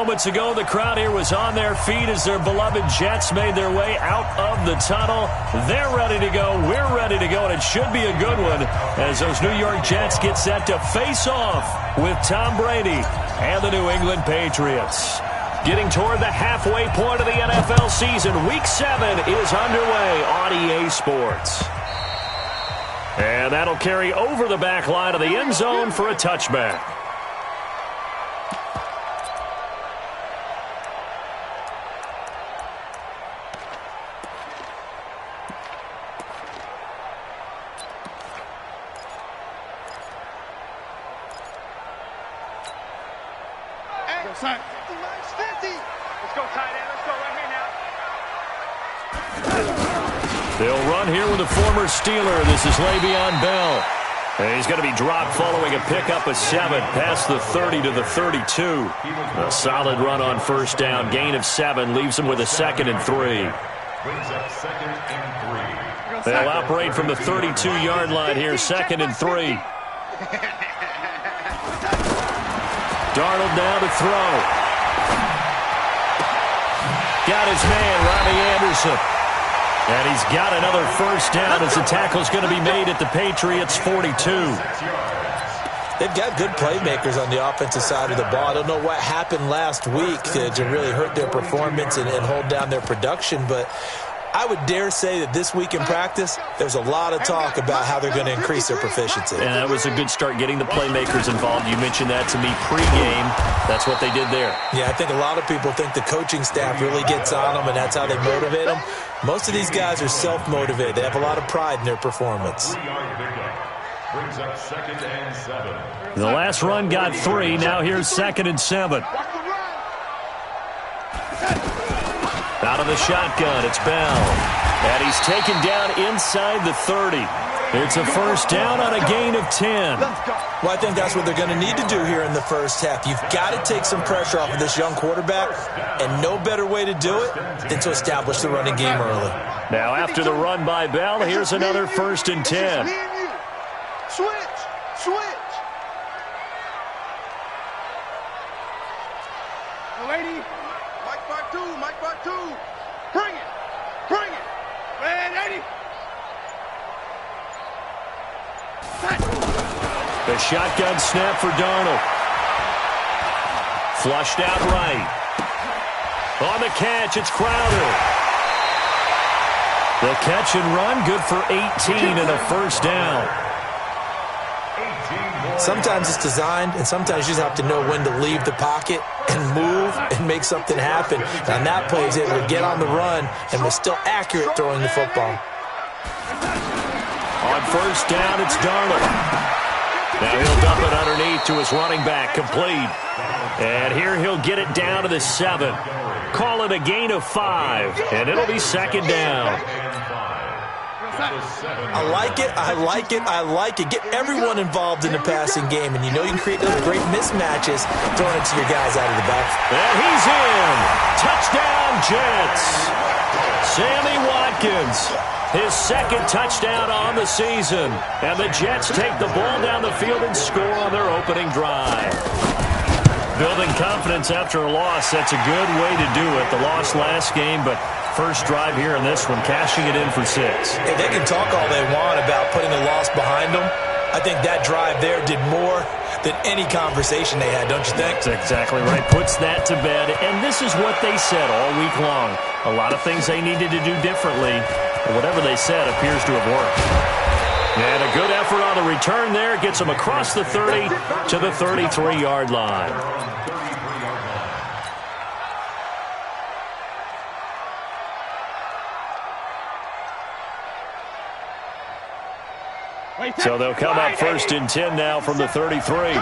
moments ago, the crowd here was on their feet as their beloved Jets made their way out of the tunnel. They're ready to go. We're ready to go, and it should be a good one as those New York Jets get set to face off with Tom Brady and the New England Patriots. Getting toward the halfway point of the NFL season, Week 7 is underway on EA Sports. And that'll carry over the back line of the end zone for a touchback. They'll run here with a former Steeler. This is Le'Veon Bell. And he's going to be dropped following a pickup of 7 past the 30 to the 32. A solid run on first down. Gain of 7 leaves him with a 2nd and 3. They'll operate from the 32-yard line here. 2nd and 3. Darnold now to throw. Got his man, Robbie Anderson. And he's got another first down as the tackle's going to be made at the Patriots' 42. They've got good playmakers on the offensive side of the ball. I don't know what happened last week to really hurt their performance and hold down their production, but I would dare say that this week in practice, there's a lot of talk about how they're going to increase their proficiency. And that was a good start getting the playmakers involved. You mentioned that to me pregame. That's what they did there. Yeah, I think a lot of people think the coaching staff really gets on them, and that's how they motivate them. Most of these guys are self-motivated. They have a lot of pride in their performance. The last run got 3. Now here's 2nd and 7. Out of the shotgun, it's Bell. And he's taken down inside the 30. It's a first down on a gain of 10. Well, I think that's what they're going to need to do here in the first half. You've got to take some pressure off of this young quarterback, and no better way to do it than to establish the running game early. Now, after the run by Bell, here's another 1st and 10. Switch. Lady. Mike Part 2. Bring it. Man, 80. The shotgun snap for Darnold. Flushed out right. On the catch, it's Crowder. The catch and run, good for 18 and a first down. Sometimes it's designed, and sometimes you just have to know when to leave the pocket and move and make something happen. And on that play, he's able to get on the run and was still accurate throwing the football. On first down, it's Darnold. Now he'll dump it underneath to his running back, complete. And here he'll get it down to the 7. Call it a gain of 5, and it'll be 2nd down. I like it. Get everyone involved in the passing game, and you know you can create those great mismatches throwing it to your guys out of the back. And he's in. Touchdown, Jets. Sammy Watkins, his 2nd touchdown on the season. And the Jets take the ball down the field and score on their opening drive. Building confidence after a loss, that's a good way to do it. The loss last game, but first drive here in this one, cashing it in for 6. Hey, they can talk all they want about putting the loss behind them. I think that drive there did more than any conversation they had, don't you think? That's exactly right. Puts that to bed. And this is what they said all week long. A lot of things they needed to do differently. But whatever they said appears to have worked. And a good effort on the return there. Gets them across the 30 to the 33-yard line. So they'll come up 1st and 10 now from the 33.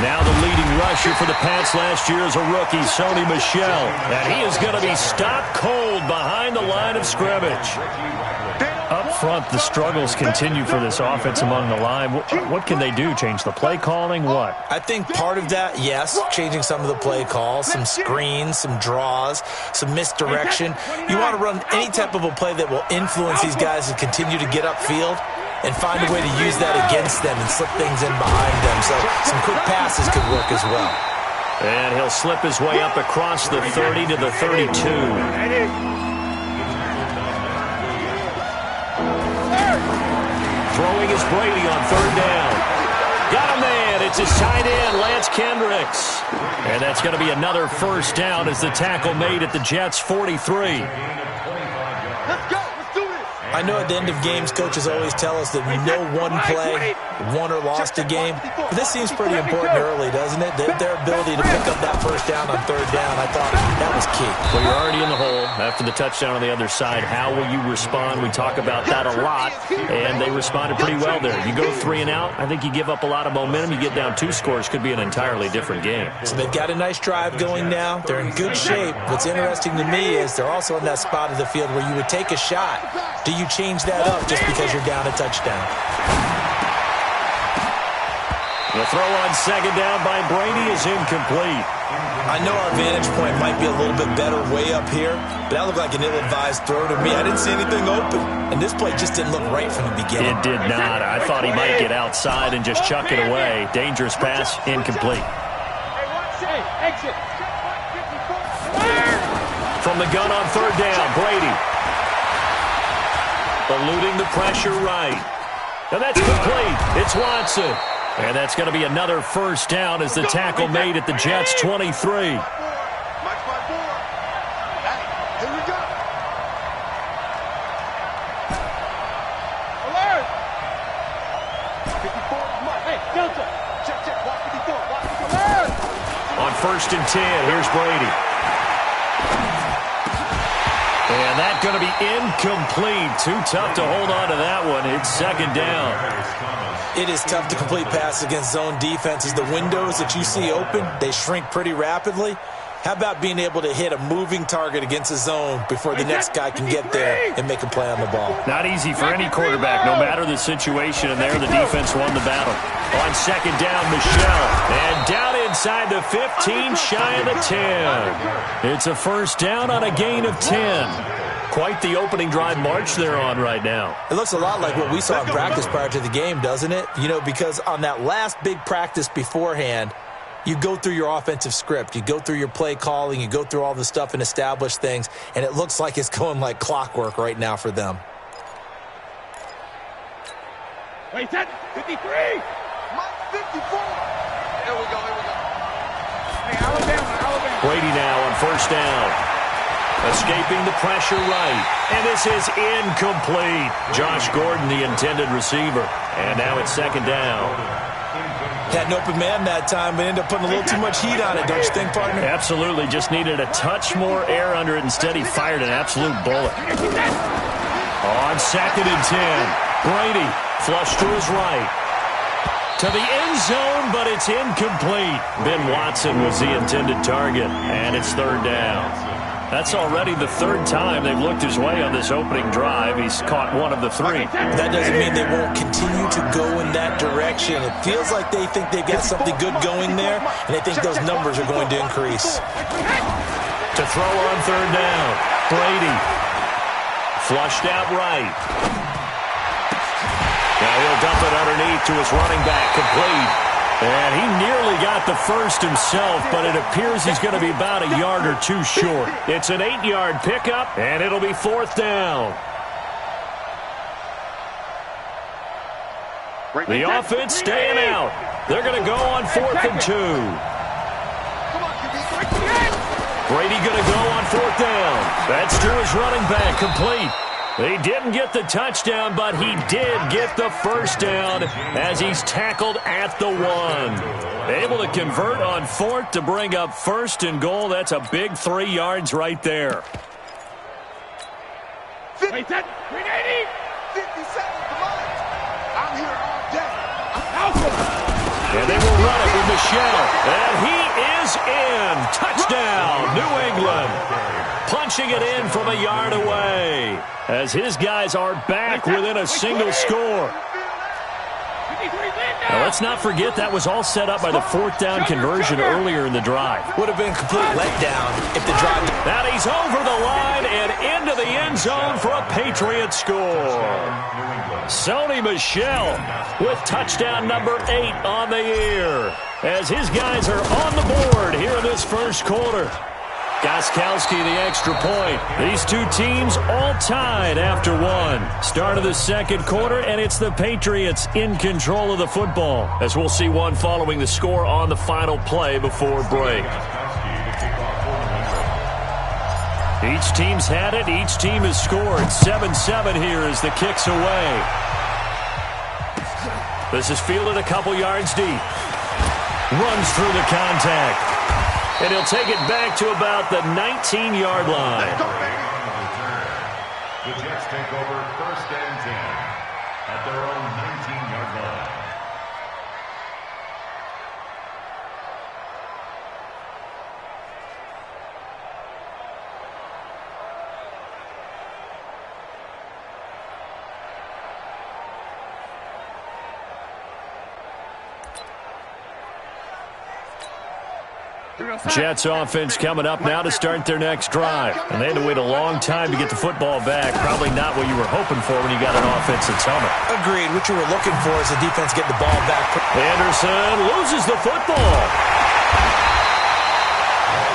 Now the leading rusher for the Pats last year is a rookie, Sony Michel. And he is going to be stopped cold behind the line of scrimmage. Up front, the struggles continue for this offense among the line. What can they do? Change the play calling? What? I think part of that, yes, changing some of the play calls, some screens, some draws, some misdirection. You want to run any type of a play that will influence these guys to continue to get upfield. and find a way to use that against them and slip things in behind them. So some quick passes could work as well. And he'll slip his way up across the 30 to the 32. Throwing is Brady on third down. Got a man. It's his tight end, Lance Kendricks. And that's going to be another first down as the tackle made at the Jets' 43. Let's go. Let's do this. I know at the end of games, coaches always tell us that we know one play won or lost a game. But this seems pretty important early, doesn't it? Their ability to pick up that first down on third down, I thought that was key. Well, you're already in the hole after the touchdown on the other side. How will you respond? We talk about that a lot, and they responded pretty well there. You go 3 and out, I think you give up a lot of momentum. You get down 2 scores, could be an entirely different game. So they've got a nice drive going now. They're in good shape. What's interesting to me is they're also in that spot of the field where you would take a shot. Do you change that up just because you're down a touchdown? The throw on second down by Brady is incomplete. I know our vantage point might be a little bit better way up here, but that looked like an ill-advised throw to me. I didn't see anything open, and this play just didn't look right from the beginning. It did not. I thought he might get outside and just chuck it away. Dangerous pass, incomplete. Exit. From the gun on third down, Brady. Eluding the pressure right. And that's complete. It's Watson. And that's going to be another first down as the tackle made at the Jets' 23. Mike 5-4. Hey, here we go. Alert. 54. Hey, Delta. Check. Watch 54. Watch 54. Alert. On first and 10, here's Brady. And that's going to be incomplete. Too tough to hold on to that one. It's second down. It is tough to complete passes against zone defenses. The windows that you see open, they shrink pretty rapidly. How about being able to hit a moving target against a zone before the next guy can get there and make a play on the ball? Not easy for any quarterback, no matter the situation. And there, the defense won the battle. On second down, Michelle. And down inside the 15, shy of the 10. It's a first down on a gain of 10. Quite the opening drive march they're on right now. It looks a lot like what we saw in practice prior to the game, doesn't it? You know, because on that last big practice beforehand, you go through your offensive script. You go through your play calling. You go through all the stuff and establish things. And it looks like it's going like clockwork right now for them. Wait, that 53. Mike 54. Here we go. Hey, Alabama. Brady now on first down. Escaping the pressure right. And this is incomplete. Josh Gordon, the intended receiver. And now it's second down. Had an open man that time, but ended up putting a little too much heat on it, don't you think, partner? Absolutely. Just needed a touch more air under it. Instead, he fired an absolute bullet. On second and 10. Brady flushed to his right. To the end zone, but it's incomplete. Ben Watson was the intended target. And it's third down. That's already the third time they've looked his way on this opening drive. He's caught one of the 3. That doesn't mean they won't continue to go in that direction. It feels like they think they've got something good going there, and they think those numbers are going to increase. To throw on third down, Brady. Flushed out right. Now he'll dump it underneath to his running back, complete. And he nearly got the first himself, but it appears he's going to be about a yard or 2 short. It's an 8-yard pickup, and it'll be fourth down. The offense staying out. They're going to go on 4th and 2. Brady going to go on 4th down. That's to his running back, complete. He didn't get the touchdown, but he did get the first down as he's tackled at the 1. Able to convert on 4th to bring up first and goal. That's a big 3 yards right there. Wait, that 380. 50 seconds, come on. I'm here all day. And they will run it with Michelle. And he is in. Touchdown, New England. Punching it in from a yard away as his guys are back within a single score. Now, let's not forget that was all set up by the fourth down conversion earlier in the drive. Would have been a complete letdown if the drive... Now he's over the line and into the end zone for a Patriot score. Sony Michel with touchdown number 8 on the year, as his guys are on the board here in this first quarter. Gostkowski the extra point. These two teams all tied after one. Start of the second quarter, and it's the Patriots in control of the football, as we'll see one following the score on the final play before break. Each team's had it. Each team has scored. 7-7 here as the kick's away. This is fielded a couple yards deep. Runs through the contact. And he'll take it back to about the 19-yard line. The Jets take over 1st and 10 at their own 19-yard line. Jets offense coming up now to start their next drive. And they had to wait a long time to get the football back. Probably not what you were hoping for when you got an offensive helmet. Agreed. What you were looking for is the defense get the ball back. Anderson loses the football.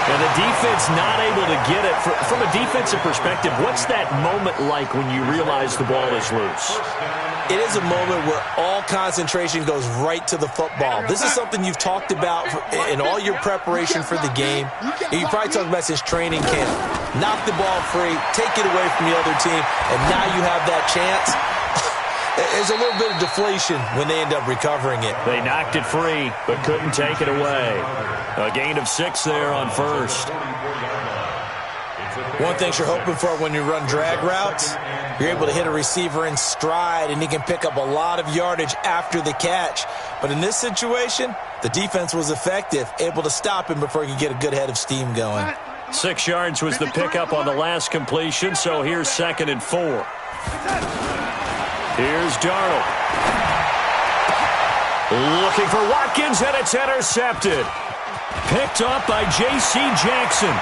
And the defense not able to get it. From a defensive perspective, what's that moment like when you realize the ball is loose? It is a moment where all concentration goes right to the football. This is something you've talked about in all your preparation for the game. And you probably talked about since training camp. Knock the ball free, take it away from the other team, and now you have that chance. There's a little bit of deflation when they end up recovering it. They knocked it free, but couldn't take it away. A gain of 6 there on first. One thing you're hoping for when you run drag routes, you're able to hit a receiver in stride, and he can pick up a lot of yardage after the catch. But in this situation, the defense was effective, able to stop him before he could get a good head of steam going. 6 yards was the pickup on the last completion, so here's 2nd and 4. Here's Darnold. Looking for Watkins, and it's intercepted. Picked up by J.C. Jackson.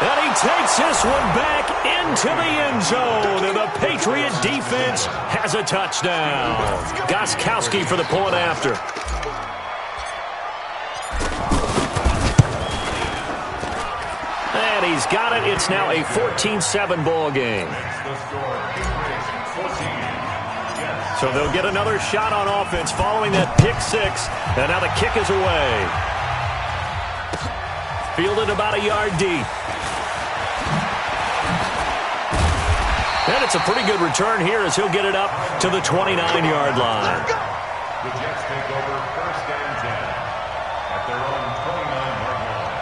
And he takes this one back into the end zone, and the Patriot defense has a touchdown. Gostkowski for the point after. And he's got it. It's now a 14-7 ball game. So they'll get another shot on offense following that pick 6. And now the kick is away. Fielded about a yard deep. And it's a pretty good return here as he'll get it up to the 29-yard line. The Jets take over 1st and 10 at their own 29-yard line.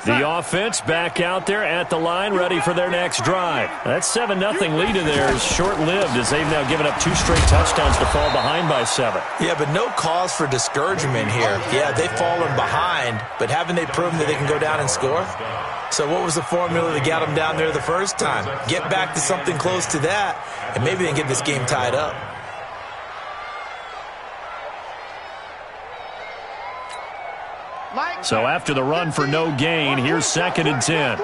The offense back out there at the line, ready for their next drive. That 7-0 lead of theirs is short-lived as they've now given up 2 straight touchdowns to fall behind by 7. Yeah, but no cause for discouragement here. Yeah, they've fallen behind, but haven't they proven that they can go down and score? So what was the formula that got them down there the first time? Get back to something close to that, and maybe they can get this game tied up. So after the run for no gain, here's 2nd and 10.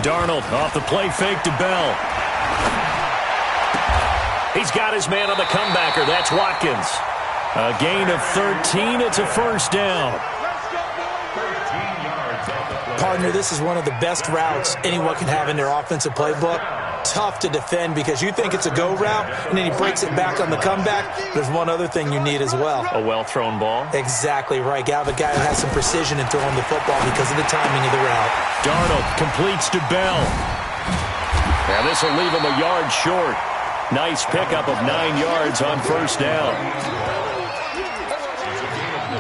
Darnold off the play fake to Bell. He's got his man on the comebacker. That's Watkins. A gain of 13. It's a first down. Partner, this is one of the best routes anyone can have in their offensive playbook. Tough to defend because you think it's a go route, and then he breaks it back on the comeback. There's one other thing you need as well. A well-thrown ball. Exactly right. You have a guy who has some precision in throwing the football because of the timing of the route. Darnold completes to Bell. And this will leave him a yard short. Nice pickup of 9 yards on first down.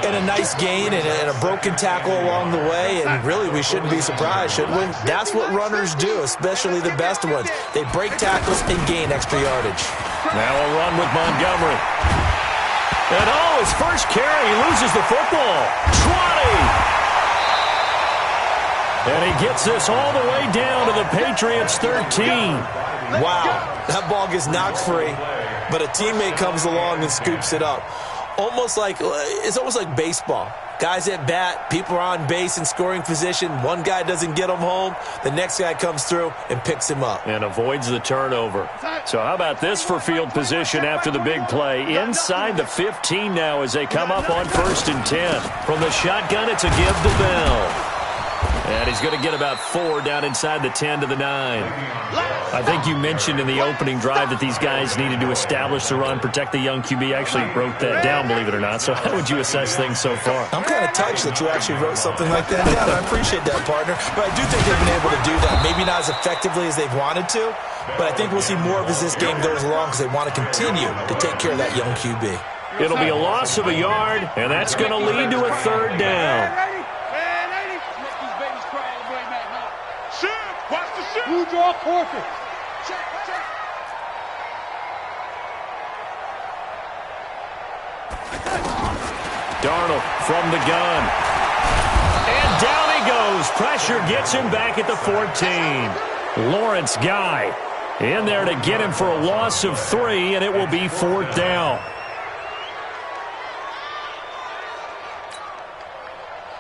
And a nice gain and a broken tackle along the way, and really we shouldn't be surprised, should we? That's what runners do, especially the best ones. They break tackles and gain extra yardage. Now a run with Montgomery. And his first carry, he loses the football. 20. And he gets this all the way down to the Patriots' 13. Wow, that ball gets knocked free, but a teammate comes along and scoops it up. It's almost like baseball. Guys at bat, people are on base in scoring position. One guy doesn't get him home. The next guy comes through and picks him up. And avoids the turnover. So how about this for field position after the big play? Inside the 15 now as they come up on 1st and 10. From the shotgun, it's a give to Bell. And he's going to get about 4 down inside the 10 to the 9. I think you mentioned in the opening drive that these guys needed to establish the run, protect the young QB. I actually wrote that down, believe it or not. So how would you assess things so far? I'm kind of touched that you actually wrote something like that down. I appreciate that, partner. But I do think they've been able to do that. Maybe not as effectively as they've wanted to, but I think we'll see more of as this game goes along because they want to continue to take care of that young QB. It'll be a loss of a yard, and that's going to lead to a 3rd down. Who draw forfeit? Darnold from the gun. And down he goes. Pressure gets him back at the 14. Lawrence Guy in there to get him for a loss of 3, and it will be 4th down.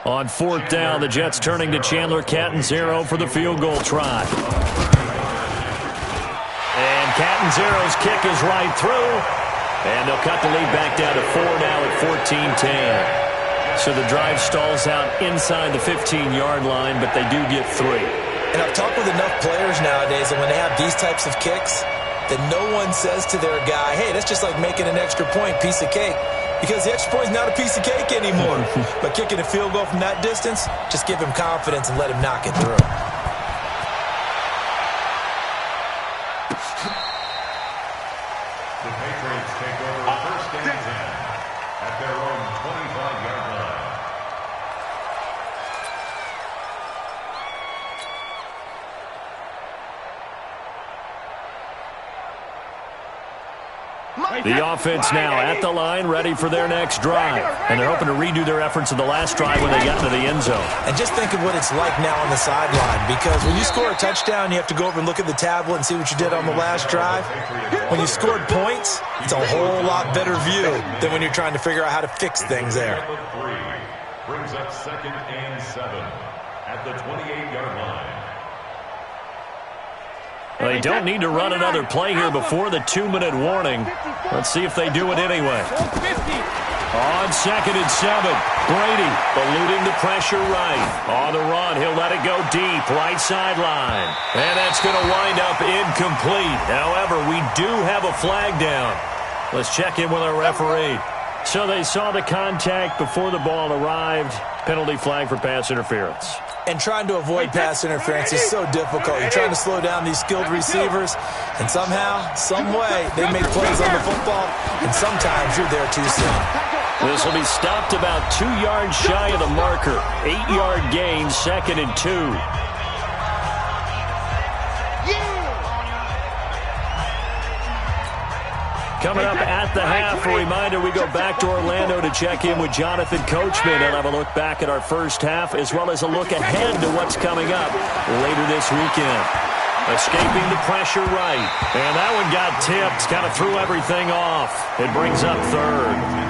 On 4th down, the Jets turning to Chandler Catanzaro for the field goal try. And Catanzaro's kick is right through. And they'll cut the lead back down to 4 now at 14-10. So the drive stalls out inside the 15-yard line, but they do get 3. And I've talked with enough players nowadays that when they have these types of kicks, that no one says to their guy, hey, that's just like making an extra point, piece of cake. Because the extra point is not a piece of cake anymore. But kicking a field goal from that distance, just give him confidence and let him knock it through. The Patriots take over 1st and 10 at their own 25-yard line. The offense now at the line, ready for their next drive. And they're hoping to redo their efforts of the last drive when they got into the end zone. And just think of what it's like now on the sideline, because when you score a touchdown, you have to go over and look at the tablet and see what you did on the last drive. When you scored points, it's a whole lot better view than when you're trying to figure out how to fix things there. Brings up 2nd and 7 at the 28-yard line. Well, they don't need to run another play here before the 2-minute warning. Let's see if they do it anyway. On 2nd and 7, Brady eluding the pressure right. On the run, he'll let it go deep, right sideline. And that's going to wind up incomplete. However, we do have a flag down. Let's check in with our referee. So they saw the contact before the ball arrived. Penalty flag for pass interference. And trying to avoid pass interference is so difficult. You're trying to slow down these skilled receivers, and somehow, some way, they make plays on the football, and sometimes you're there too soon. This will be stopped about 2 yards shy of the marker. 8-yard gain, 2nd and 2. Coming up at the half, a reminder, we go back to Orlando to check in with Jonathan Coachman and have a look back at our first half as well as a look ahead to what's coming up later this weekend. Escaping the pressure right. And that one got tipped, kind of threw everything off. It brings up 3rd.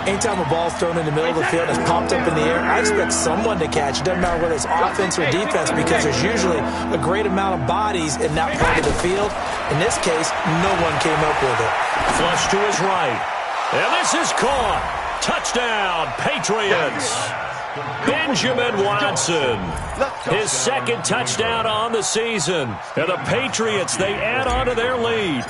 Anytime a ball's thrown in the middle of the field and it's popped up in the air, I expect someone to catch it. Doesn't matter whether it's offense or defense, because there's usually a great amount of bodies in that part of the field. In this case, no one came up with it. Flush to his right. And this is caught. Touchdown, Patriots. Benjamin Watson. His 2nd touchdown on the season. And the Patriots, they add on to their lead.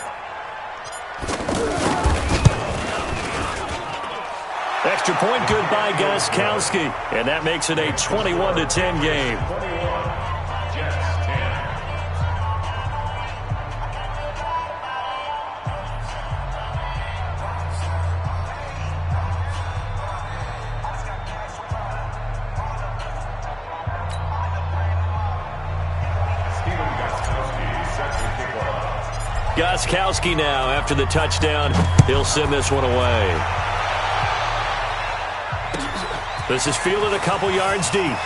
Extra point good by Gostkowski. And that makes it a 21-10 game. Gostkowski now after the touchdown. He'll send this one away. This is fielded a couple yards deep.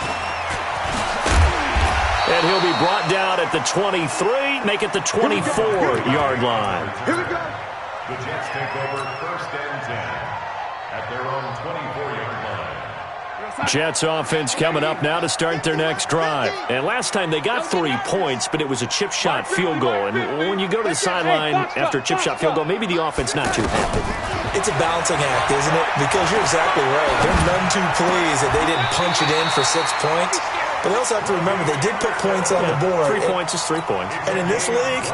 And he'll be brought down at the 23, make it the 24-yard line. Here we go. The Jets take over 1st and 10 at their own 24-yard line. Jets offense coming up now to start their next drive. And last time they got 3 points, but it was a chip shot field goal. And when you go to the sideline after a chip shot field goal, maybe the offense not too happy. It's a balancing act, isn't it? Because you're exactly right. They're none too pleased that they didn't punch it in for 6 points. But they also have to remember they did put points on the board. 3 points is 3 points. And in this league,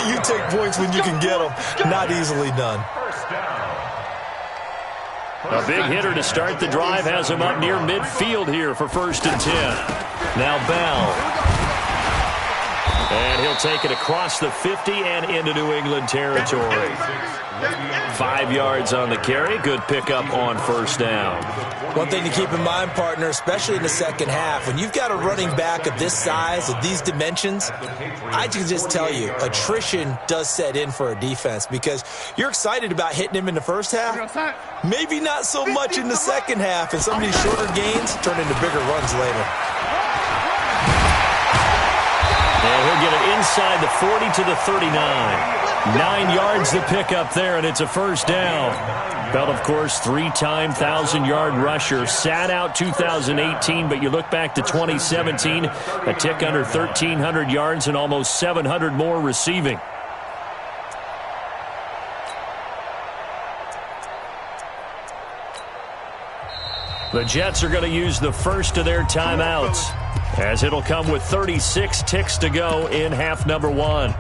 you take points when you can get them. Not easily done. First down. A big hitter to start the drive has him up near midfield here for 1st and 10. Now Bell. And he'll take it across the 50 and into New England territory. 5 yards on the carry. Good pickup on 1st down. One thing to keep in mind, partner, especially in the second half, when you've got a running back of this size, of these dimensions, I can just tell you, attrition does set in for a defense because you're excited about hitting him in the first half. Maybe not so much in the second half, and some of these shorter gains turn into bigger runs later. And he'll get it inside the 40 to the 39. 9 yards to pick up there, and it's a 1st down. Bell, of course, 3-time 1,000-yard rusher. Sat out 2018, but you look back to 2017, a tick under 1,300 yards and almost 700 more receiving. The Jets are going to use the first of their timeouts, as it'll come with 36 ticks to go in half number 1.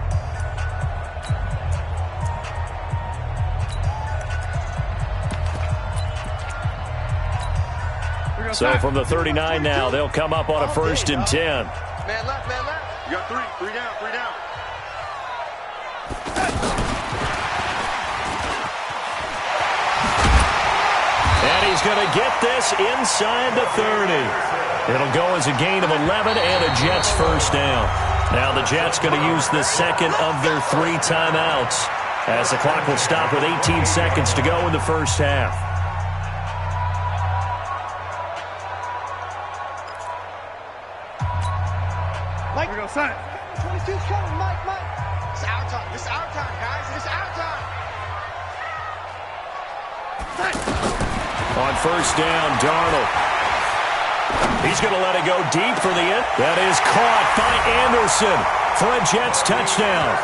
So from the 39 now, they'll come up on a 1st and 10. Man left, man left. You got 3 down, 3 down. And he's going to get this inside the 30. It'll go as a gain of 11 and a Jets 1st down. Now the Jets going to use the second of their 3 timeouts, as the clock will stop with 18 seconds to go in the 1st half. Mike, we're going to sign it. 22's coming, Mike. It's our time. It's our time, guys. It's our time. On 1st down, Darnold. He's going to let it go deep for the end. That is caught by Anderson for a Jets touchdown.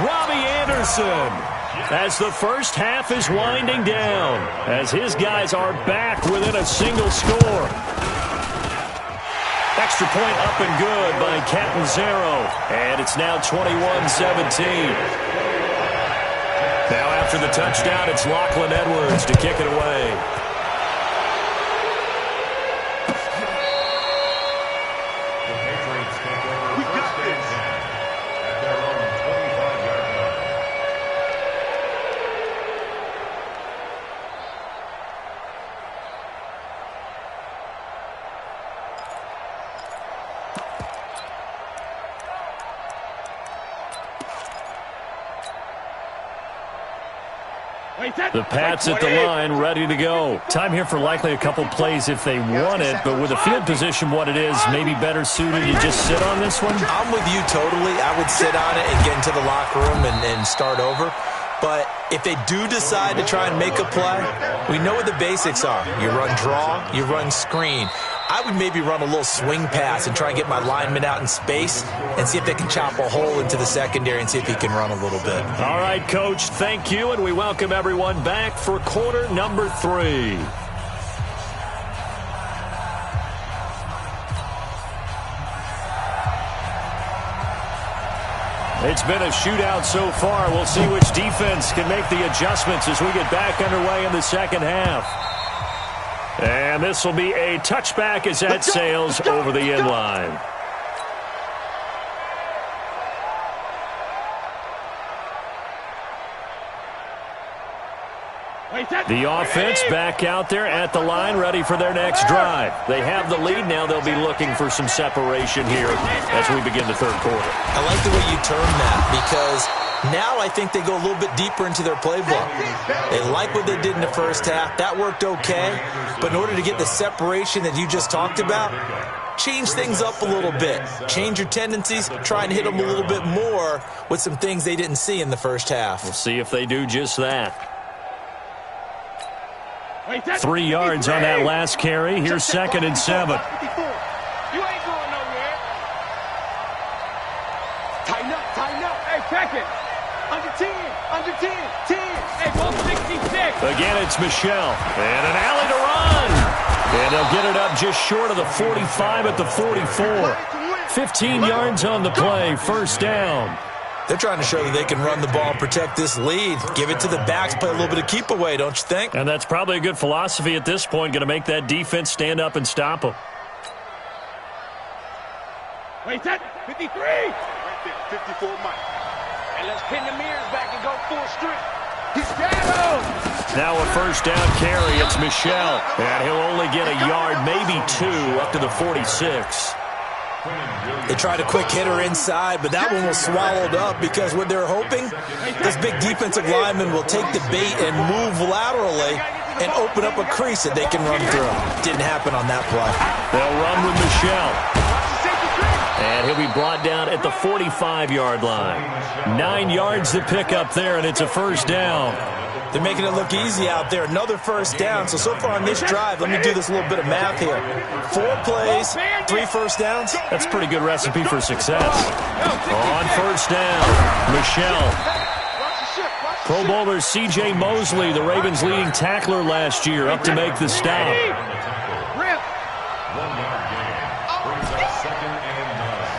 Robbie Anderson, as the first half is winding down, as his guys are back within a single score. Extra point up and good by Catanzaro. And it's now 21-17. Now after the touchdown, it's Lachlan Edwards to kick it away. The Patriots take over 1st and 10 at their own 25-yard line. The Pats at the line, ready to go. Time here for likely a couple plays if they want it, but with the field position what it is, maybe better suited to just sit on this one? I'm with you totally. I would sit on it and get into the locker room and start over. But if they do decide to try and make a play, we know what the basics are. You run draw, you run screen. I would maybe run a little swing pass and try and get my lineman out in space and see if they can chop a hole into the secondary and see if he can run a little bit. All right, Coach, thank you, and we welcome everyone back for quarter number 3. It's been a shootout so far. We'll see which defense can make the adjustments as we get back underway in the second half. And this will be a touchback as that sails over the end line. The offense back out there at the line, ready for their next drive. They have the lead now. They'll be looking for some separation here as we begin the third quarter. I like the way you term that, because now I think they go a little bit deeper into their playbook. They like what they did in the first half. That worked okay. But in order to get the separation that you just talked about, change things up a little bit. Change your tendencies. Try and hit them a little bit more with some things they didn't see in the first half. We'll see if they do just that. 3 yards on that last carry. Here's 2nd and 7. You ain't going nowhere. Tighten up. Hey, check it. Under 10, 10. Hey, go 66. Again, it's Michelle. And an alley to run. And they'll get it up just short of the 45 at the 44. 15 yards on the play. First down. They're trying to show that they can run the ball and protect this lead. Give it to the backs, play a little bit of keep away, don't you think? And that's probably a good philosophy at this point. Going to make that defense stand up and stop them. Wait, that 53. Right there, 54 Mike. And let's pin the mirrors back and go full strip. He's got him. Now a first down carry. It's Michelle. And he'll only get a yard, maybe 2, up to the 46. They tried a quick hitter inside, but that one was swallowed up because what they're hoping, this big defensive lineman will take the bait and move laterally and open up a crease that they can run through. Didn't happen on that play. They'll run with Michelle. And he'll be brought down at the 45-yard line. 9 yards to pick up there, and it's a first down. They're making it look easy out there. Another first down. So far on this drive, let me do this little bit of math here. 4 plays, 3 first downs. That's a pretty good recipe for success. On first down, Michelle. Pro Bowler C.J. Mosley, the Ravens' leading tackler last year, up to make the stop. 1 yard gain. Brings up 2nd and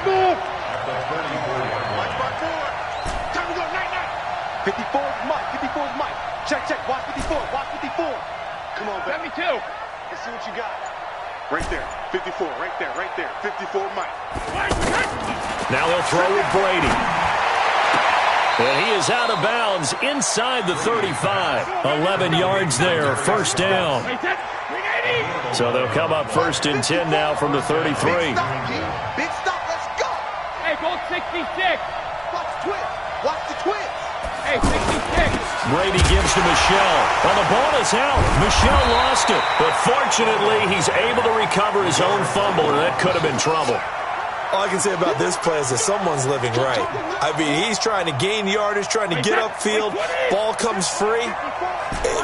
9. At the 34-yard line. Time to go, night. 54 is Mike. Check. Watch 54. Come on, baby. 72. Let's see what you got. Right there. 54. Right there. 54 Mike. Now they'll throw with Brady. And he is out of bounds inside the 35. 11 yards there. First down. So they'll come up 1st and 10 now from the 33. Big stop. Let's go. Hey, go 66. Watch the twist. Hey, 66. Brady gives to Michelle. Well, the ball is out. Michelle lost it. But fortunately, he's able to recover his own fumble, and that could have been trouble. All I can say about this play is that someone's living right. I mean, he's trying to gain yardage, trying to get upfield. Ball comes free.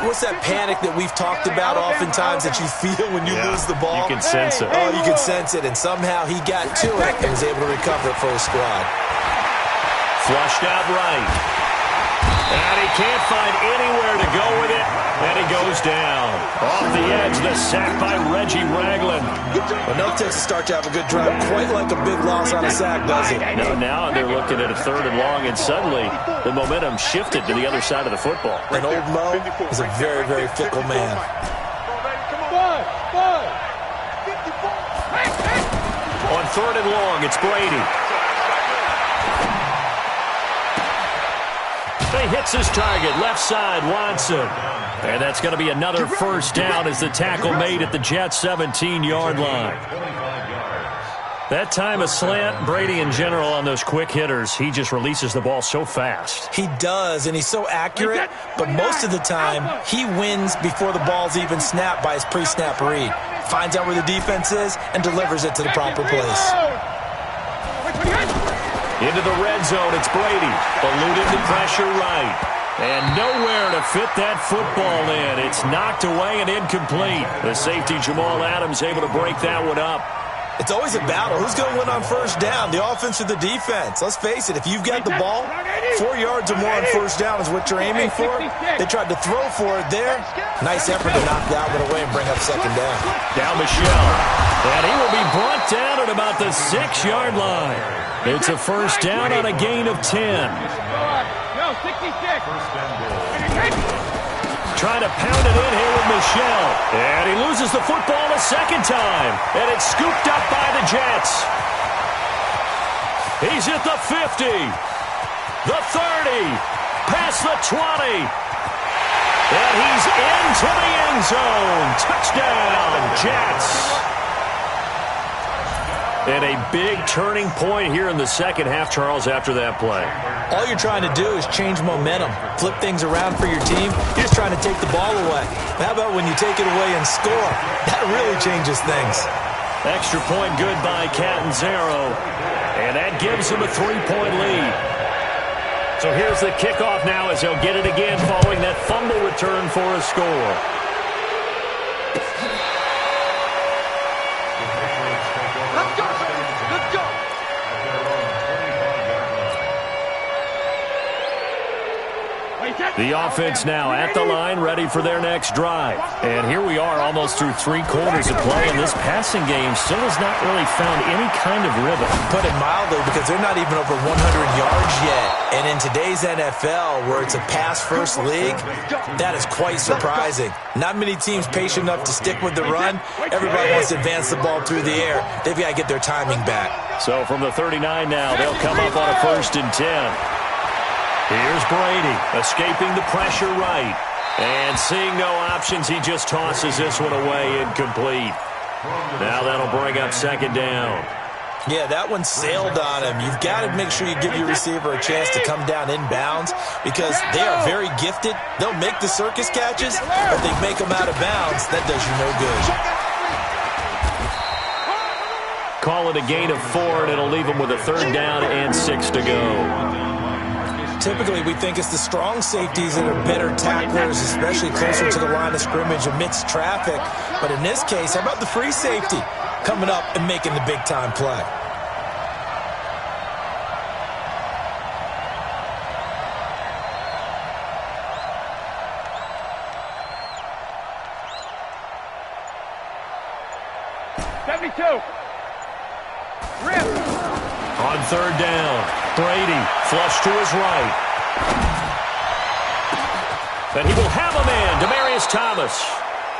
What's that panic that we've talked about oftentimes that you feel when you lose the ball? You can sense it. Oh, you can sense it. And somehow he got to it and was able to recover it for his squad. Flushed out right. And he can't find anywhere to go with it. And he goes down. Off the edge, the sack by Reggie Ragland. But no takes a start to have a good drive. Quite like a big loss on a sack, does it? No, now they're looking at a 3rd and long, and suddenly the momentum shifted to the other side of the football. And old Mo is a very, very fickle man. On 3rd and long, it's Brady. He hits his target, left side, Watson. And that's going to be another first down as the tackle made at the Jets' 17-yard line. That time a slant, Brady in general on those quick hitters, he just releases the ball so fast. He does, and he's so accurate, but most of the time he wins before the ball's even snapped by his pre-snap read. Finds out where the defense is and delivers it to the proper place. Into the red zone, it's Brady. Eluded the pressure right. And nowhere to fit that football in. It's knocked away and incomplete. The safety, Jamal Adams, able to break that one up. It's always a battle. Who's going to win on first down, the offense or the defense? Let's face it, if you've got the ball, 4 yards or more on first down is what you're aiming for. They tried to throw for it there. Nice effort to knock that one away and bring up second down. Down Michelle. And he will be brought down at about the 6-yard line. It's a first down on a gain of 10. No, 66. Trying to pound it in here with Michelle. And he loses the football a second time. And it's scooped up by the Jets. He's at the 50. The 30. Past the 20. And he's into the end zone. Touchdown, Jets. And a big turning point here in the second half, Charles, after that play. All you're trying to do is change momentum, flip things around for your team. You're just trying to take the ball away. How about when you take it away and score? That really changes things. Extra point good by Catanzaro. And that gives him a 3-point lead. So here's the kickoff now as he'll get it again following that fumble return for a score. The offense now at the line, ready for their next drive. And here we are almost through 3 quarters of play, and this passing game still has not really found any kind of rhythm. Put it mildly, because they're not even over 100 yards yet. And in today's NFL, where it's a pass-first league, that is quite surprising. Not many teams patient enough to stick with the run. Everybody wants to advance the ball through the air. They've got to get their timing back. So from the 39 now, they'll come up on a 1st and 10. Here's Brady, escaping the pressure right. And seeing no options, he just tosses this one away, incomplete. Now that'll bring up 2nd down. Yeah, that one sailed on him. You've got to make sure you give your receiver a chance to come down inbounds because they are very gifted. They'll make the circus catches, but they make them out of bounds. That does you no good. Call it a gain of 4, and it'll leave them with a 3rd down and 6 to go. Typically, we think it's the strong safeties that are better tacklers, especially closer to the line of scrimmage amidst traffic. But in this case, how about the free safety coming up and making the big-time play? On 3rd down, Brady flush to his right. And he will have a man, Demaryius Thomas.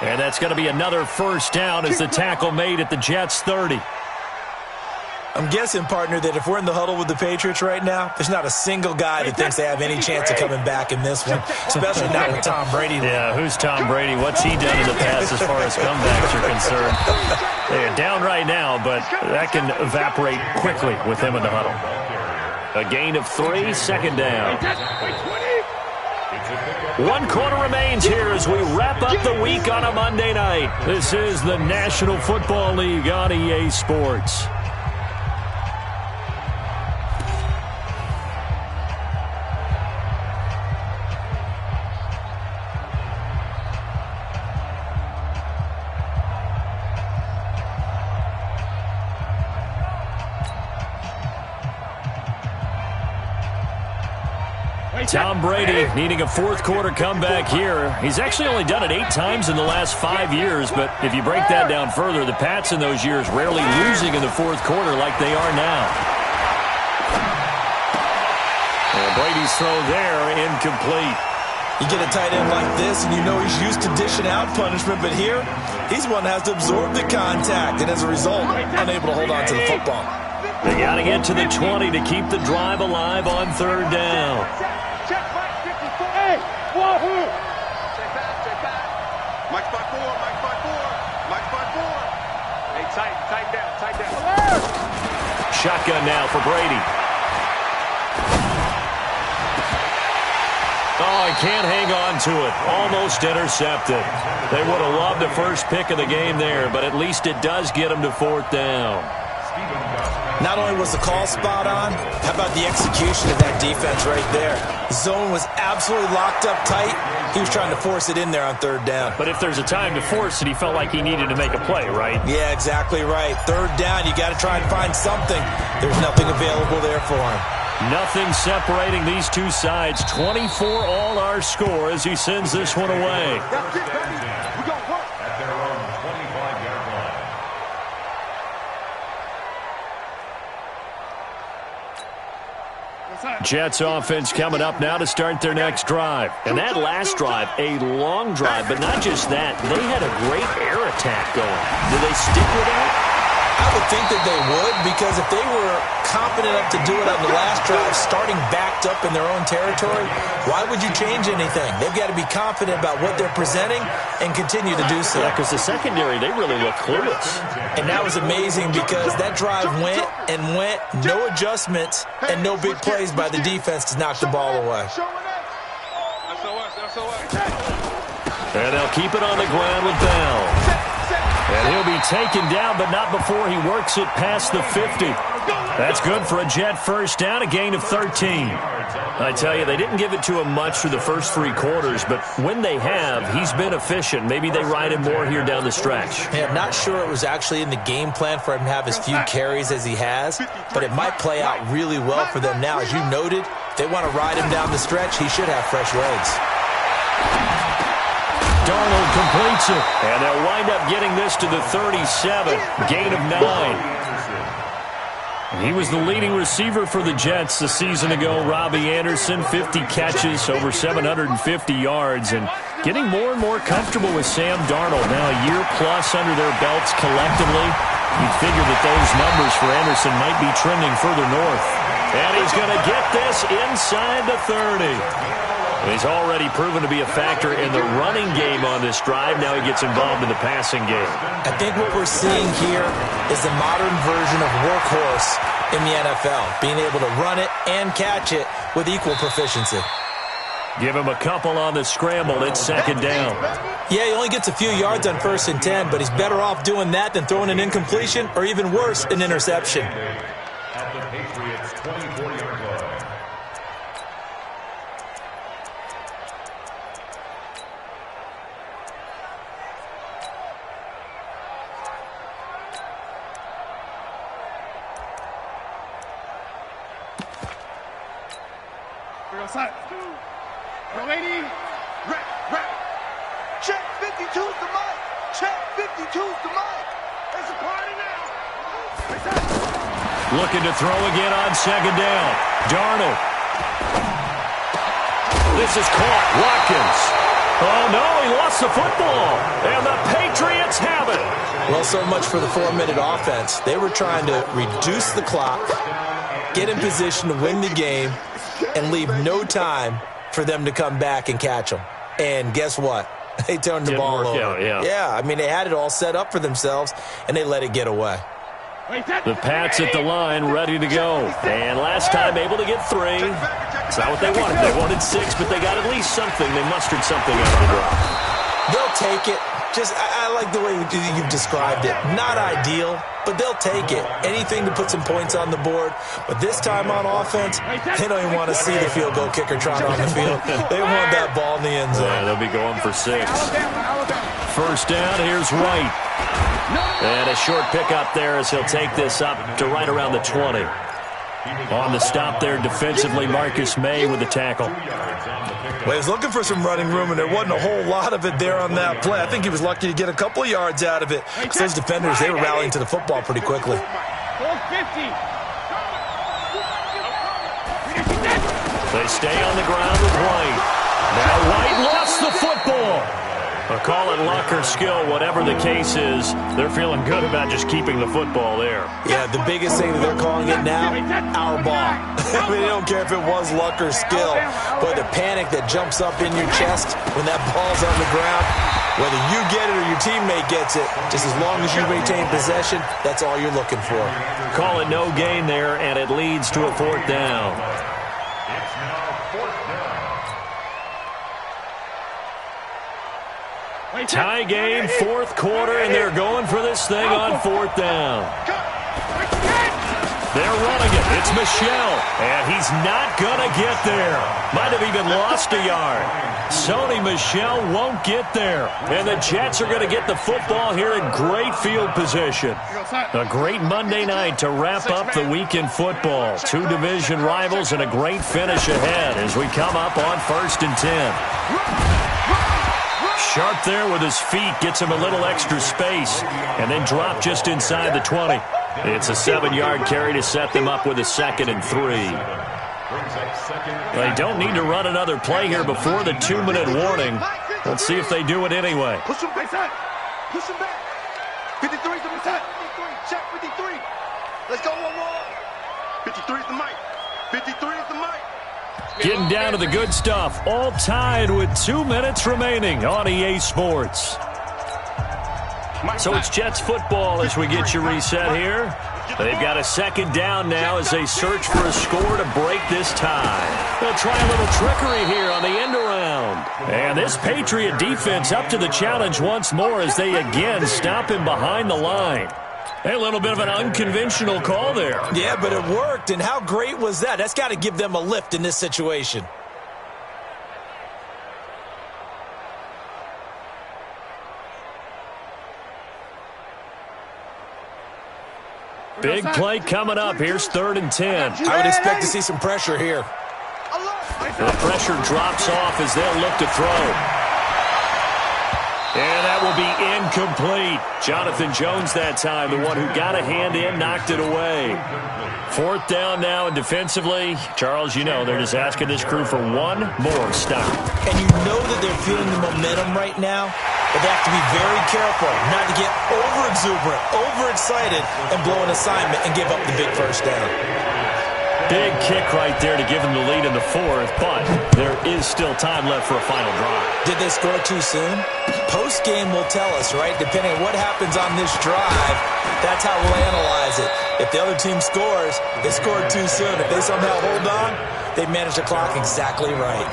And that's going to be another 1st down as the tackle made at the Jets' 30. I'm guessing, partner, that if we're in the huddle with the Patriots right now, there's not a single guy that thinks they have any chance of coming back in this one, especially not with Tom Brady. Yeah, who's Tom Brady? What's he done in the past as far as comebacks are concerned? They're down right now, but that can evaporate quickly with him in the huddle. A gain of 3, 2nd down. 1 quarter remains here as we wrap up the week on a Monday night. This is the National Football League on EA Sports. Tom Brady needing a 4th quarter comeback here. He's actually only done it 8 times in the last 5 years, but if you break that down further, the Pats in those years rarely losing in the 4th quarter like they are now. And Brady's throw there, incomplete. You get a tight end like this, and you know he's used to dishing out punishment, but here, he's one that has to absorb the contact, and as a result, unable to hold on to the football. They got to get to the 20 to keep the drive alive on 3rd down. Wahoo! Check back. Mike 5-4, Mike 5-4, Mike 5-4. Hey, tight down. Shotgun now for Brady. Oh, he can't hang on to it. Almost intercepted. They would have loved the first pick of the game there, but at least it does get them to 4th down. Not only was the call spot on, how about the execution of that defense right there? Zone was absolutely locked up tight. He was trying to force it in there on 3rd down. But if there's a time to force it, he felt like he needed to make a play, right? Yeah, exactly right. 3rd down, you got to try and find something. There's nothing available there for him. Nothing separating these two sides. 24 all our score as he sends this one away. That's it, baby. We got work. At their own 25-yard line. Jets offense coming up now to start their next drive. And that last drive, a long drive, but not just that. They had a great air attack going. Do they stick with that? I would think that they would, because if they were confident enough to do it on the last drive, starting backed up in their own territory, why would you change anything? They've got to be confident about what they're presenting and continue to do so. Yeah, because the secondary, they really look clueless. And that was amazing because that drive went and went, no adjustments and no big plays by the defense to knock the ball away. And they'll keep it on the ground with Bell. And he'll be taken down, but not before he works it past the 50. That's good for a Jet first down, a gain of 13. I tell you, they didn't give it to him much through the first 3 quarters, but when they have, he's been efficient. Maybe they ride him more here down the stretch. Hey, I'm not sure it was actually in the game plan for him to have as few carries as he has, but it might play out really well for them now. As you noted, if they want to ride him down the stretch, he should have fresh legs. Darnold completes it, and they'll wind up getting this to the 37, gain of 9. He was the leading receiver for the Jets a season ago. Robbie Anderson, 50 catches, over 750 yards, and getting more and more comfortable with Sam Darnold. Now a year plus under their belts collectively. You'd figure that those numbers for Anderson might be trending further north. And he's going to get this inside the 30. He's already proven to be a factor in the running game on this drive. Now he gets involved in the passing game. I think what we're seeing here is the modern version of workhorse in the NFL, being able to run it and catch it with equal proficiency. Give him a couple on the scramble. It's second down. Yeah, he only gets a few yards on 1st and 10, but he's better off doing that than throwing an incompletion or even worse, an interception. At the Patriots' 24-yard line. Go, lady. Rap. Check 52's the mic. Check 52's the mic. It's a party now. Looking to throw again on second down. Darnold. This is caught. Watkins. Oh, no, he lost the football. And the Patriots have it. Well, so much for the 4-minute offense. They were trying to reduce the clock, get in position to win the game, and leave no time for them to come back and catch them. And guess what? They turned the ball over. Yeah, I mean, they had it all set up for themselves, and they let it get away. The Pats at the line, ready to go. And last time able to get 3. It's not what they wanted. They wanted 6, but they got at least something. They mustered something out of the drop. They'll take it. I like the way you've described it. Not ideal, but they'll take it. Anything to put some points on the board. But this time on offense, they don't even want to see the field goal kicker trot on the field. They want that ball in the end zone. Yeah, they'll be going for 6. First down, here's White. And a short pickup there as he'll take this up to right around the 20. On the stop there defensively, Marcus May with the tackle. Well, he was looking for some running room, and there wasn't a whole lot of it there on that play. I think he was lucky to get a couple of yards out of it. Because those defenders, they were rallying to the football pretty quickly. They stay on the ground with White. Now White lost the football. Call it luck or skill, whatever the case is, they're feeling good about just keeping the football there. Yeah, the biggest thing that they're calling it now, our ball. I mean, they don't care if it was luck or skill, but the panic that jumps up in your chest when that ball's on the ground, whether you get it or your teammate gets it, just as long as you maintain possession, that's all you're looking for. Call it no gain there, and it leads to a 4th down. It's now 4th down. Tie game, 4th quarter, and they're going for this thing on 4th down. They're running it. It's Michel, and he's not going to get there. Might have even lost a yard. Sony Michel won't get there. And the Jets are going to get the football here in great field position. A great Monday night to wrap up the week in football. 2 division rivals and a great finish ahead as we come up on 1st and 10. Sharp there with his feet, gets him a little extra space, and then drop just inside the 20. It's a 7-yard carry to set them up with a 2nd and 3. They don't need to run another play here before the 2-minute warning. Let's see if they do it anyway. Push him back. Push him back. 53's the set. Check 53. Let's go one more. 53 is the mic. 53 is the mic. Getting down to the good stuff. All tied with 2 minutes remaining on EA Sports. So it's Jets football as we get you reset here. They've got a second down now as they search for a score to break this tie. They'll try a little trickery here on the end around. And this Patriot defense up to the challenge once more as they again stop him behind the line. A little bit of an unconventional call there. Yeah, but it worked, and how great was that? That's got to give them a lift in this situation. Big play coming up. Here's 3rd and 10. I would expect to see some pressure here. The pressure drops off as they'll look to throw. And that will be incomplete. Jonathan Jones that time, the one who got a hand in, knocked it away. 4th down now, and defensively, Charles, you know, they're just asking this crew for one more stop. And you know that they're feeling the momentum right now, but they have to be very careful not to get over-exuberant, overexcited, and blow an assignment and give up the big first down. Big kick right there to give them the lead in the 4th, but there is still time left for a final drive. Did they score too soon? Post-game will tell us, right? Depending on what happens on this drive, that's how we'll analyze it. If the other team scores, they scored too soon. If they somehow hold on, they manage the clock exactly right.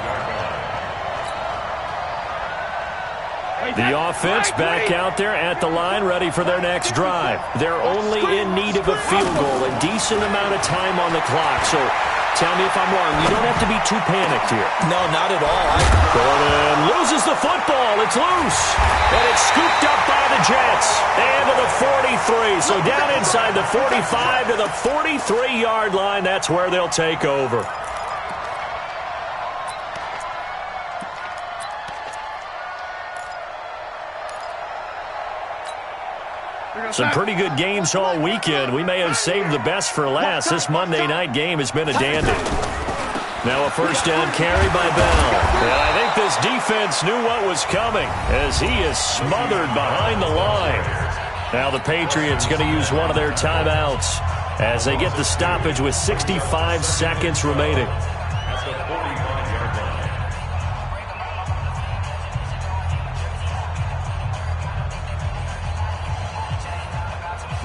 The offense back out there at the line, ready for their next drive. They're only in need of a field goal, a decent amount of time on the clock. So tell me if I'm wrong. You don't have to be too panicked here. No, not at all. Gordon loses the football. It's loose. And it's scooped up by the Jets. And to the 43. So down inside the 45 to the 43-yard line. That's where they'll take over. Some pretty good games all weekend. We may have saved the best for last. This Monday night game has been a dandy. Now a first down carry by Bell. And I think this defense knew what was coming as he is smothered behind the line. Now the Patriots going to use one of their timeouts as they get the stoppage with 65 seconds remaining.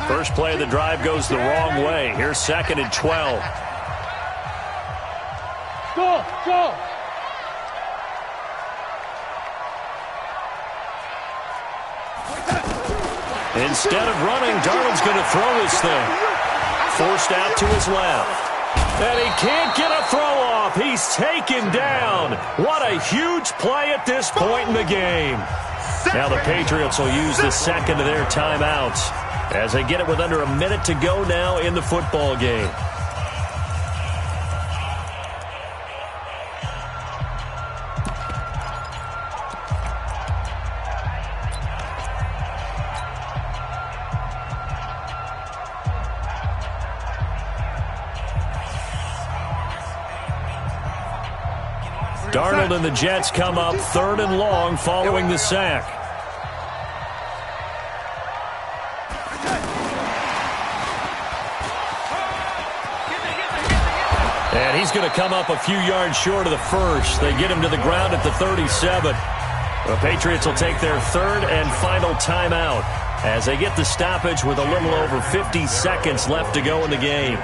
First play of the drive goes the wrong way. Here's 2nd and 12. Go! Instead of running, Darnold's going to throw this thing. Forced out to his left. And he can't get a throw off. He's taken down. What a huge play at this point in the game. Now the Patriots will use the second of their timeouts as they get it with under a minute to go now in the football game. Darnold and the Jets come up 3rd and long following the sack. And he's going to come up a few yards short of the first. They get him to the ground at the 37. The Patriots will take their 3rd and final timeout as they get the stoppage with a little over 50 seconds left to go in the game.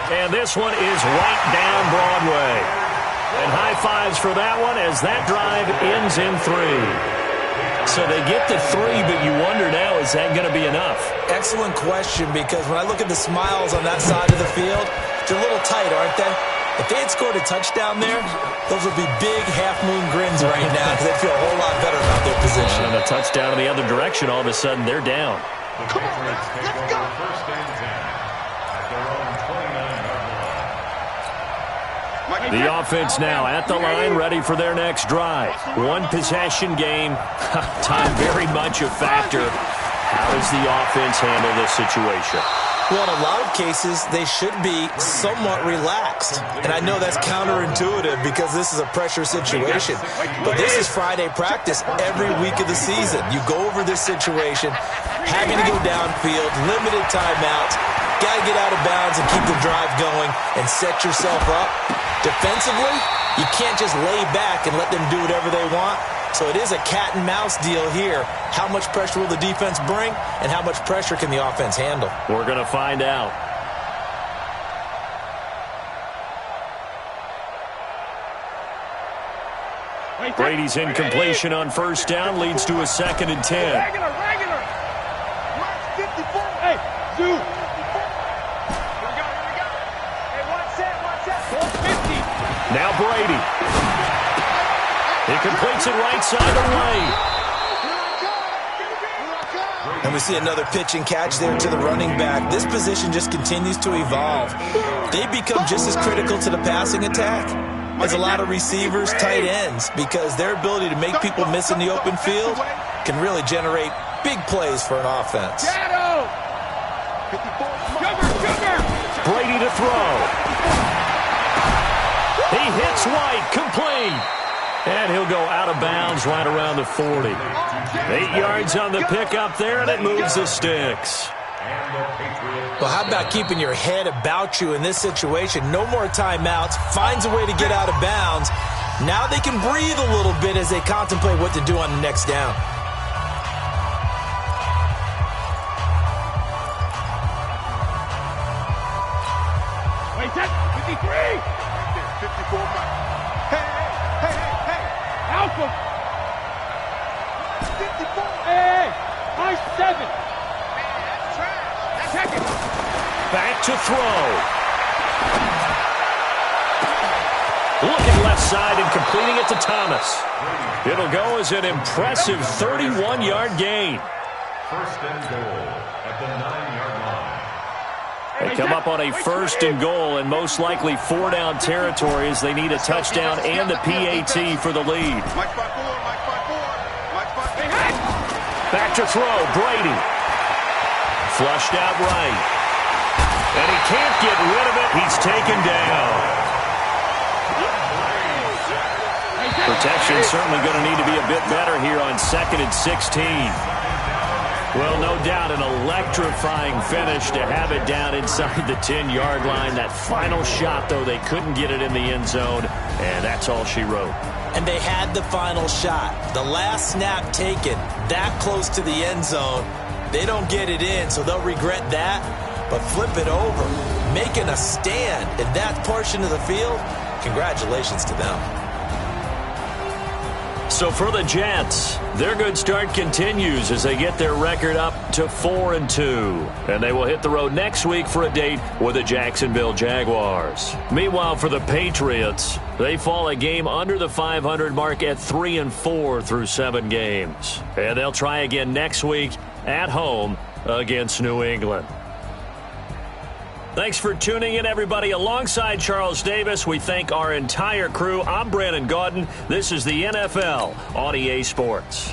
And this one is right down Broadway. And high fives for that one as that drive ends in 3. So they get to 3, but you wonder now, is that going to be enough? Excellent question, because when I look at the smiles on that side of the field, they're a little tight, aren't they? If they had scored a touchdown there, those would be big half-moon grins right now because they'd feel a whole lot better about their position. And a touchdown in the other direction, all of a sudden they're down. Come on, let's go. First and 10 at their own 29-yard line. The offense now at the line, ready for their next drive. One possession game. Time very much a factor. How does the offense handle this situation? Well, in a lot of cases, they should be somewhat relaxed. And I know that's counterintuitive because this is a pressure situation. But this is Friday practice every week of the season. You go over this situation, having to go downfield, limited timeouts, got to get out of bounds and keep the drive going and set yourself up. Defensively, you can't just lay back and let them do whatever they want. So it is a cat and mouse deal here. How much pressure will the defense bring, and how much pressure can the offense handle? We're going to find out. Brady's incompletion on first down leads to a 2nd and 10. Regular. Hey, Zoo. Here we go. Hey, watch that. 450. Now Brady. He completes it right side of the lane. And we see another pitch and catch there to the running back. This position just continues to evolve. They become just as critical to the passing attack as a lot of receivers, tight ends, because their ability to make people miss in the open field can really generate big plays for an offense. Brady to throw. He hits White, complete. And he'll go out of bounds right around the 40. 8 yards on the pickup there, and it moves the sticks. Well, how about keeping your head about you in this situation? No more timeouts. Finds a way to get out of bounds. Now they can breathe a little bit as they contemplate what to do on the next down. Wait, that's 53. 54. Hey. Alpha. 54. Hey. Nice 7. Check it. Back to throw. Looking left side and completing it to Thomas. It'll go as an impressive 31-yard gain. First and goal at the 9-yard line. They come up on a 1st and goal and most likely 4-down territory as they need a touchdown and the PAT for the lead. Mike 5-4. Back to throw, Brady. Flushed out right. And he can't get rid of it. He's taken down. Protection certainly going to need to be a bit better here on 2nd and 16. Well, no doubt an electrifying finish to have it down inside the 10-yard line. That final shot, though, they couldn't get it in the end zone, and that's all she wrote. And they had the final shot. The last snap taken that close to the end zone. They don't get it in, so they'll regret that. But flip it over, making a stand in that portion of the field, congratulations to them. So for the Jets, their good start continues as they get their record up to 4-2. And they will hit the road next week for a date with the Jacksonville Jaguars. Meanwhile, for the Patriots, they fall a game under the 500 mark at 3-4 through 7 games. And they'll try again next week at home against New England. Thanks for tuning in, everybody. Alongside Charles Davis, we thank our entire crew. I'm Brandon Gaudin. This is the NFL on EA Sports.